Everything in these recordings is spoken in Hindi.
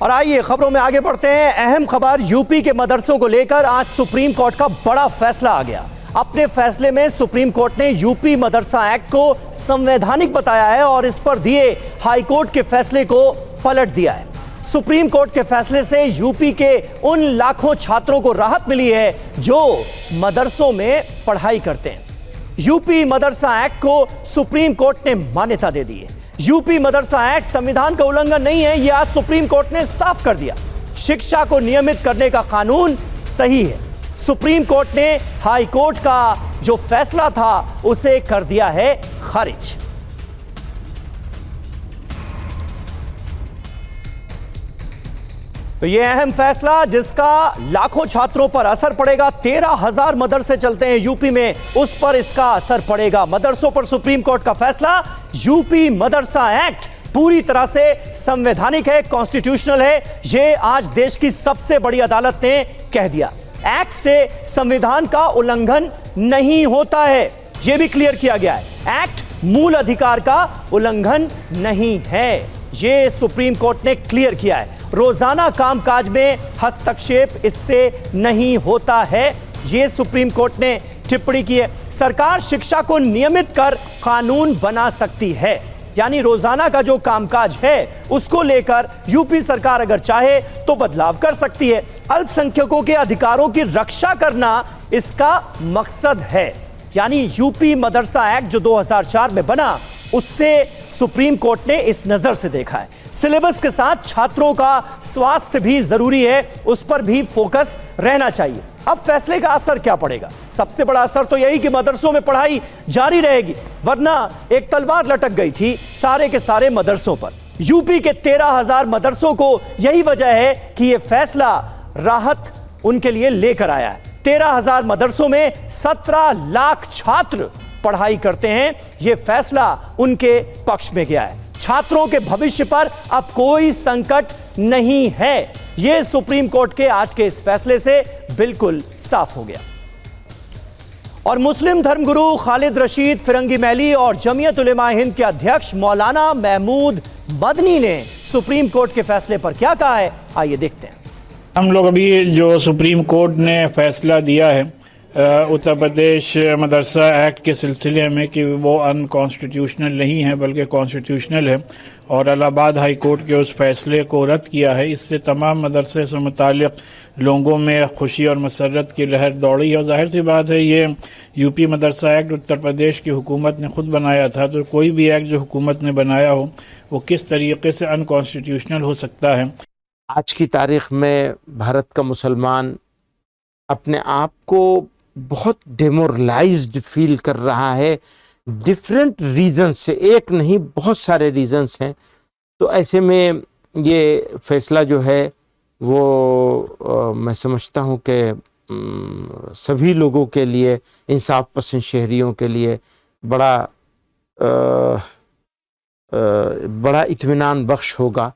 और आइए खबरों में आगे बढ़ते हैं। अहम खबर यूपी के मदरसों को लेकर आज सुप्रीम कोर्ट का बड़ा फैसला आ गया। अपने फैसले में सुप्रीम कोर्ट ने यूपी मदरसा एक्ट को संवैधानिक बताया है और इस पर दिए हाईकोर्ट के फैसले को पलट दिया है। सुप्रीम कोर्ट के फैसले से यूपी के उन लाखों छात्रों को राहत मिली है जो मदरसों में पढ़ाई करते हैं। यूपी मदरसा एक्ट को सुप्रीम कोर्ट ने मान्यता दे दी है। यूपी मदरसा एक्ट संविधान का उल्लंघन नहीं है, यह आज सुप्रीम कोर्ट ने साफ कर दिया। शिक्षा को नियमित करने का कानून सही है। सुप्रीम कोर्ट ने हाई कोर्ट का जो फैसला था उसे कर दिया है खारिज। तो यह अहम फैसला जिसका लाखों छात्रों पर असर पड़ेगा। 13,000 मदरसे चलते हैं यूपी में, उस पर इसका असर पड़ेगा। मदरसों पर सुप्रीम कोर्ट का फैसला। यूपी मदरसा एक्ट पूरी तरह से संवैधानिक है, कॉन्स्टिट्यूशनल है। यह आज देश की सबसे बड़ी अदालत ने कह दिया। एक्ट से संविधान का उल्लंघन नहीं होता है, यह भी क्लियर किया गया है। एक्ट मूल अधिकार का उल्लंघन नहीं है, यह सुप्रीम कोर्ट ने क्लियर किया है। रोजाना कामकाज में हस्तक्षेप इससे नहीं होता है, यह सुप्रीम कोर्ट ने टिप्पणी की है। सरकार शिक्षा को नियमित कर कानून बना सकती है, यानी रोजाना का जो कामकाज है उसको लेकर यूपी सरकार अगर चाहे तो बदलाव कर सकती है। अल्पसंख्यकों के अधिकारों की रक्षा करना इसका मकसद है। यानी यूपी मदरसा एक्ट जो 2004 में बना उससे सुप्रीम कोर्ट ने इस नजर से देखा है। सिलेबस के साथ छात्रों का स्वास्थ्य भी जरूरी है, उस पर भी फोकस रहना चाहिए। अब फैसले का असर क्या पड़ेगा? सबसे बड़ा असर तो यही कि मदरसों में पढ़ाई जारी रहेगी, वरना एक तलवार लटक गई थी सारे के सारे मदरसों पर। यूपी के 13,000 मदरसों को यही वजह है कि यह फैसला राहत उनके लिए लेकर आया है। 13,000 मदरसों में 17 लाख छात्र पढ़ाई करते हैं, यह फैसला उनके पक्ष में गया है। छात्रों के भविष्य पर अब कोई संकट नहीं है, यह सुप्रीम कोर्ट के आज के इस फैसले से बिल्कुल साफ हो गया। और मुस्लिम धर्मगुरु खालिद रशीद फिरंगी मैली और जमीयत उलेमा हिंद के अध्यक्ष मौलाना महमूद मदनी ने सुप्रीम कोर्ट के फैसले पर क्या कहा है, आइए देखते हैं। हम लोग अभी जो सुप्रीम कोर्ट ने फैसला दिया है उत्तर प्रदेश मदरसा एक्ट के सिलसिले में कि वो अनकॉन्स्टिट्यूशनल नहीं है बल्कि कॉन्स्टिट्यूशनल है, और इलाहाबाद हाई कोर्ट के उस फैसले को रद्द किया है। इससे तमाम मदरसे से मुताल्लिक़ लोगों में खुशी और मसरत की लहर दौड़ी है। और जाहिर सी बात है ये यूपी मदरसा एक्ट उत्तर प्रदेश की हुकूमत ने खुद बनाया था, तो कोई भी एक्ट जो हुकूमत ने बनाया हो वो किस तरीके से अनकॉन्स्टिट्यूशनल हो सकता है। आज की तारीख़ में भारत का मुसलमान अपने आप को बहुत डेमोरलाइज्ड फील कर रहा है, डिफरेंट रीजंस से, एक नहीं बहुत सारे रीजंस हैं। तो ऐसे में ये फैसला जो है वो मैं समझता हूँ कि सभी लोगों के लिए, इंसाफ पसंद शहरियों के लिए बड़ा इत्मीनान बख्श होगा।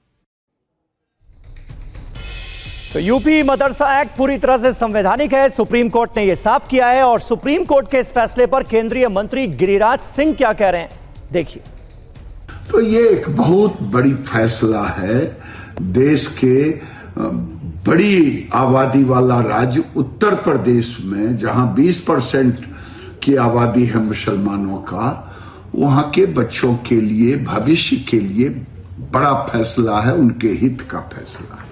तो यूपी मदरसा एक्ट पूरी तरह से संवैधानिक है, सुप्रीम कोर्ट ने यह साफ किया है। और सुप्रीम कोर्ट के इस फैसले पर केंद्रीय मंत्री गिरिराज सिंह क्या कह रहे हैं, देखिए। तो ये एक बहुत बड़ी फैसला है। देश के बड़ी आबादी वाला राज्य उत्तर प्रदेश में, जहां 20% की आबादी है मुसलमानों का, वहां के बच्चों के लिए, भविष्य के लिए बड़ा फैसला है, उनके हित का फैसला है।